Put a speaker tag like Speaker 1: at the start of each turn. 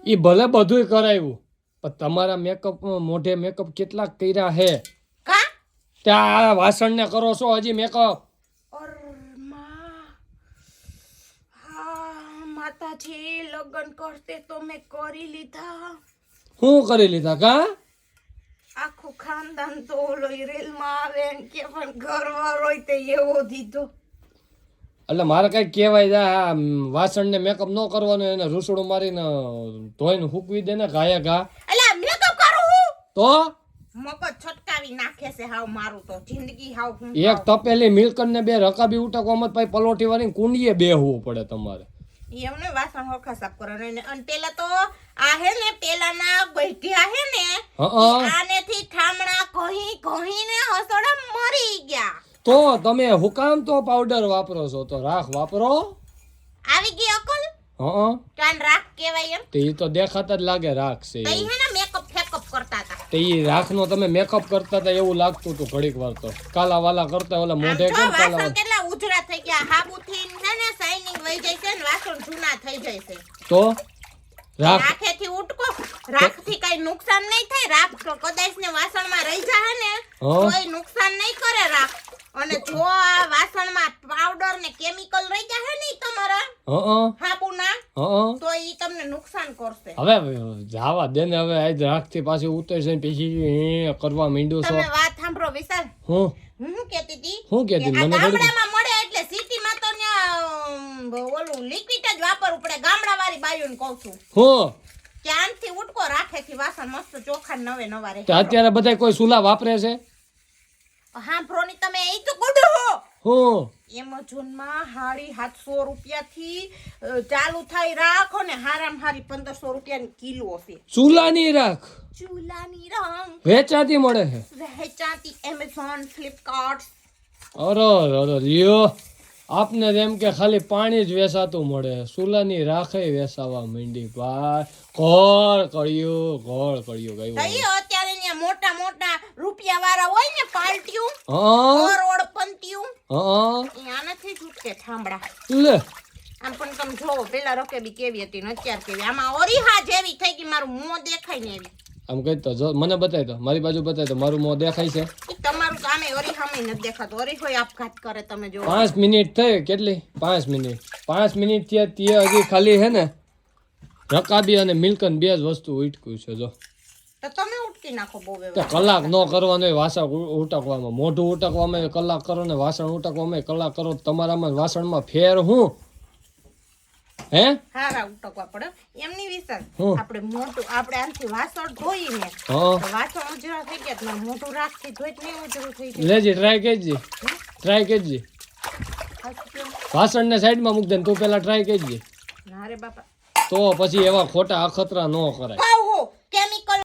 Speaker 1: ઈ ભલે બધુંય કરાવ્યું પણ તમારા મેકઅપ મોઢે મેકઅપ કેટલા કર્યા હે
Speaker 2: કા
Speaker 1: ત્યાં વાસણ ને કરો છો હજી મેકઅપ
Speaker 2: માતાજી લગન કરતે તો મેં કરી લીધા
Speaker 1: શું કરી લીધા કા
Speaker 2: આખું ખાનદાન તો ઓલો રેલ માં આવે કે પણ ઘરવાળો તે એવો દીધો
Speaker 1: એટલે મારે કઈ કહેવાય જા વાસણ ને મેકઅપ ન કરવાનો એને રૂસડું મારીને ધોઈને હૂકવી દે ને ગાયા ઘા
Speaker 2: એટલે મેકઅપ કરું
Speaker 1: તો
Speaker 2: મગજ છટકાવી નાખે છે હાવ મારું તો જિંદગી હાવ
Speaker 1: એક તપેલી મિલકન ને બે રકાબી ઉટકો મત ભાઈ પલોટી વાળી કુંડીએ બેહવું પડે તમારે
Speaker 2: એમને વાસણ હરખા સાફ કરવાનું અને પેલા તો આ હે ને પેલાના ગઈઢિયા હે ને આનેથી ઠામણા કહીને હસોડા મરી ગયા
Speaker 1: તો તમે હુકામ તો પાવડર વાપરો છો તો રાખ વાપરો
Speaker 2: આવી ગઈ અકલ કાન રાખ કેવાય એમ
Speaker 1: તે ઈ તો દેખાતા જ લાગે રાખ છે
Speaker 2: તઈ હે ને મેકઅપ ફેકઅપ કરતા હતા
Speaker 1: તે ઈ રાખ નો તમે મેકઅપ કરતા હતા એવું લાગતું હતું ઘડીક વાર તો કાલા વાલા કરતા ઓલા મોઢે કેમ કાલા
Speaker 2: વાસણ કેટલા ઉજળા થઈ ગયા હાબુથી છે ને શાઇનિંગ વહી જાય છે ને વાસણ જૂના થઈ જાય છે
Speaker 1: તો રાખ
Speaker 2: રાખેથી ઉટકો રાખથી કઈ નુકસાન નહીં થાય રાખ કદાચ ને વાસણમાં રહી જાય ને કોઈ નુકસાન નહીં કરે રાખ અને જો આ વાસણમાં પાવડર ને કેમિકલ રહી જાય ને તમારા હાબુના તો ઈ તમને નુકસાન કરશે
Speaker 1: હવે જાવા દે ને હવે આજ રાખથી પાછી ઉતરશે પછી કરવા માંડ્યો છો
Speaker 2: તમે વાત સાંભળો વિશાલ હું કહેતી હતી
Speaker 1: મને
Speaker 2: ગામડામાં મળે એટલે સિટીમાં તો ઓલું લિક્વિડ જ વાપરવું પડે ગામડાવાળી બાયુને કહું છું ત્યાંથી ઉટકો રાખેથી વાસણ મસ્ત ચોખ્ખા નવે નવા રહે
Speaker 1: અત્યારે બધા કોઈ સુલા વાપરે છે
Speaker 2: હા પ્રોની તમે એ તો ગુડો
Speaker 1: હું
Speaker 2: એમેઝોનમાં 750 રૂપિયાથી ચાલુ થાય રાખો ને હારામ હારી 1500 રૂપિયાની કિલો છે
Speaker 1: ચૂલાની રાખ વેચાતી મળે છે
Speaker 2: વેચાતી એમેઝોન ફ્લિપકાર્ટ
Speaker 1: અરે લ્યો આપને એમ કે ખાલી પાણી જ વેચાતું મળે ચૂલાની રાખે વેચાવા માંડી ભાઈ ઘર કર્યું ગયું
Speaker 2: અત્યારે ને મોટા મોટા રૂપિયા વાળા હોય ને પાલટીયું કરોડપતિયું આનાથી છૂટકે ઠામડા
Speaker 1: લે
Speaker 2: આમ પણ તમે જોવો પેલા રકેબી કેવી હતી ને અત્યારે કેવી આમાં ઓરિહા જેવી થઈ ગઈ મારું મોં દેખાય ને એવી
Speaker 1: આમ કઈ તો જો મને બતાય તો મારી બાજુ બતાય તો મારું મોં દેખાય છે
Speaker 2: તમારું કામે ઓરિહામે નથી દેખાતું ઓરિહોય આપઘાત કરે તમે જો
Speaker 1: 5 મિનિટ થઈ કેટલી 5 મિનિટ થી તે હજી ખાલી હે ને રકાબી અને મિલ્કન બે જ વસ્તુ ઉટક્યું છે જો
Speaker 2: તો તમે ઉટકી નાખો બહુ
Speaker 1: કલાક ન કરવાનો વાસણ ઉટકવામાં મોઢું ઉટકવામાં કલાક કરો ને વાસણ ઉટકવામાં કલાક કરો તમારામાં વાસણમાં ફેર હું હે
Speaker 2: હારા ઉટકવા પડે એમની વિચાર આપણે મોટું આપણે આનથી વાસણ ધોઈને વાસણ ઉજળા થઈ ગયા તો મોટું રાખથી ધોઈ નહીં ઉજળું થઈ જાય
Speaker 1: લેજી ટ્રાય કરજે વાસણ ને સાઈડમાં મૂક દે તું પેલા ટ્રાય કરજે
Speaker 2: ના રે બાપા
Speaker 1: તો પછી એવા ખોટા અખતરા ન કરાય
Speaker 2: કેમિકલ